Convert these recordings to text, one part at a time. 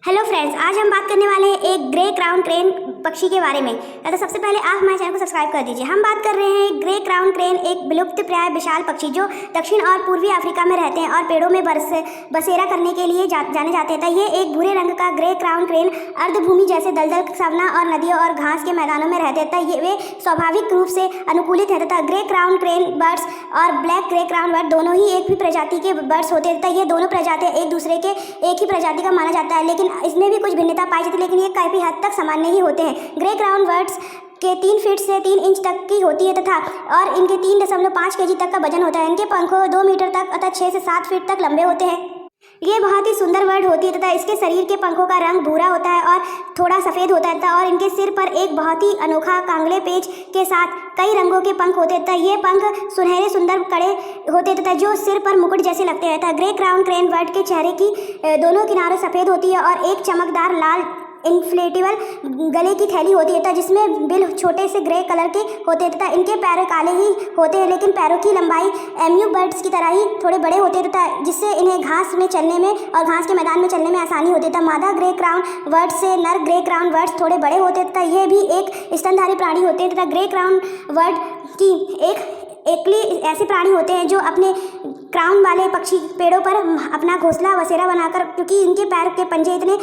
Hello friends, आज हम बात करने वाले हैं एक ग्रे क्राउन क्रेन पक्षी के बारे में। तो सबसे पहले आप हमारे चैनल को सब्सक्राइब कर दीजिए। हम बात कर रहे हैं ग्रे क्राउन क्रेन, एक विलुप्त प्राय विशाल पक्षी जो दक्षिण और पूर्वी अफ्रीका में रहते हैं और पेड़ों में बसेरा करने के लिए जाने जाते हैं। ये एक भूरे रंग का ग्रे क्राउन क्रेन अर्धभूमि जैसे दलदल, सवना और नदियों और घास के मैदानों में रहते हैं। ये वे स्वाभाविक रूप से अनुकूलित है तथा ग्रे क्राउन क्रेन बर्ड्स और ब्लैक ग्रे क्राउन बर्ड दोनों ही एक ही प्रजाति के बर्ड्स होते हैं। ये दोनों प्रजातियाँ एक दूसरे के एक ही प्रजाति का माना जाता है, लेकिन इसमें भी कुछ भिन्नता पाई जाती है, लेकिन ये काफ़ी हद तक सामान्य ही होते हैं। ग्रे क्राउन बर्ड्स के 3 फीट से 3 इंच तक की होती है तथा और इनके 3.5 केजी तक का वजन होता है। इनके पंखों 2 मीटर तक अतः 6 से 7 फीट तक लंबे होते हैं। ये बहुत ही सुंदर बर्ड होती है तथा इसके शरीर के पंखों का रंग भूरा होता है और थोड़ा सफ़ेद होता है और इनके सिर पर एक बहुत ही अनोखा कांगले पेच के साथ कई रंगों के पंख होते हैं। ये पंख सुनहरे सुंदर कड़े होते तथा जो सिर पर मुकुट जैसे लगते हैं। ग्रे क्राउन क्रेन बर्ड के चेहरे की दोनों किनारों सफ़ेद होती है और एक चमकदार लाल इन्फ्लेटेबल गले की थैली होती है जिसमें बिल छोटे से ग्रे कलर के होते हैं तथा इनके पैर काले ही होते हैं, लेकिन पैरों की लंबाई एम्यू बर्ड्स की तरह ही थोड़े बड़े होते हैं तथा जिससे इन्हें घास में चलने में और घास के मैदान में चलने में आसानी होती है। मादा ग्रे क्राउन बर्ड्स से नर ग्रे क्राउन बर्ड्स थोड़े बड़े होते हैं तथा ये भी एक स्तनधारी प्राणी होते हैं तथा ग्रे क्राउन बर्ड की एकली ऐसे प्राणी होते हैं जो अपने क्राउन वाले पक्षी पेड़ों पर अपना घोंसला बसेरा बनाकर, क्योंकि इनके पैर के पंजे इतने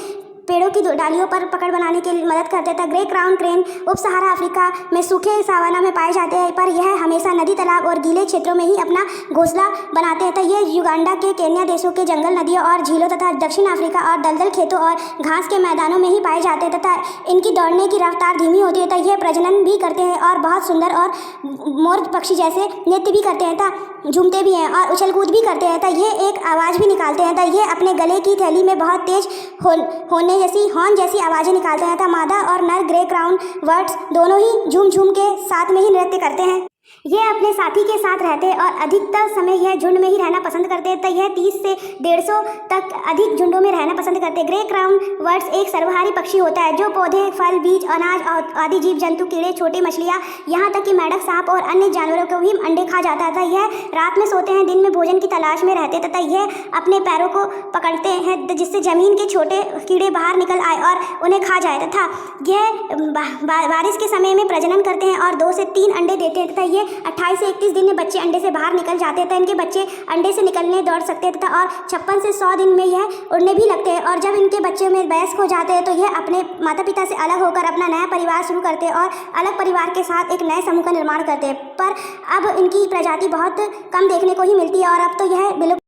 पेड़ों की डालियों पर पकड़ बनाने के लिए मदद करते हैं। ग्रे क्राउन क्रेन उप सहारा अफ्रीका में सूखे सावाना में पाए जाते हैं, पर यह हमेशा नदी, तालाब और गीले क्षेत्रों में ही अपना घोंसला बनाते हैं। ये युगांडा के, केन्या देशों के जंगल, नदियों और झीलों तथा दक्षिण अफ्रीका और दलदल खेतों और घास के मैदानों में ही पाए जाते हैं तथा इनकी दौड़ने की रफ्तार धीमी होती है। ये प्रजनन भी करते हैं और बहुत सुंदर और मोर पक्षी जैसे नृत्य भी करते हैं, झूमते भी हैं और उछल कूद भी करते हैं। ये एक आवाज़ भी निकालते हैं। ये अपने गले की थैली में बहुत तेज होने जैसी हॉर्न जैसी आवाज़ें निकालते हैं। मादा और नर ग्रे क्राउन बर्ड्स दोनों ही झूम झूम के साथ में ही नृत्य करते हैं। ये अपने साथी के साथ रहते हैं और अधिकतर समय यह झुंड में ही रहना पसंद करते हैं। यह 30 से 150 तक अधिक झुंडों में रहना पसंद करते हैं। ग्रे क्राउन बर्ड्स एक सर्वहारी पक्षी होता है जो पौधे, फल, बीज, अनाज आदि जीव जंतु, कीड़े, छोटे मछलियाँ, यहाँ तक कि मेंढक, सांप और अन्य जानवरों को भी अंडे खा जाता है। यह रात में सोते हैं, दिन में भोजन की तलाश में रहते तथा यह अपने पैरों को पकड़ते हैं जिससे जमीन के छोटे कीड़े बाहर निकल आए और उन्हें खा जाए तथा यह बारिश के समय में प्रजनन करते हैं और 2 से 3 अंडे देते हैं तथा ये 28 से 31 दिन में बच्चे अंडे से बाहर निकल जाते हैं। इनके बच्चे अंडे से निकलने दौड़ सकते हैं तथा और 56 से 100 दिन में यह उड़ने भी लगते हैं। और जब इनके बच्चे में वयस्क हो जाते हैं तो यह अपने माता पिता से अलग होकर अपना नया परिवार शुरू करते हैं और अलग परिवार के साथ एक नए समूह का निर्माण करते हैं। पर अब इनकी प्रजाति बहुत कम देखने को ही मिलती है और अब तो यह विलुप्त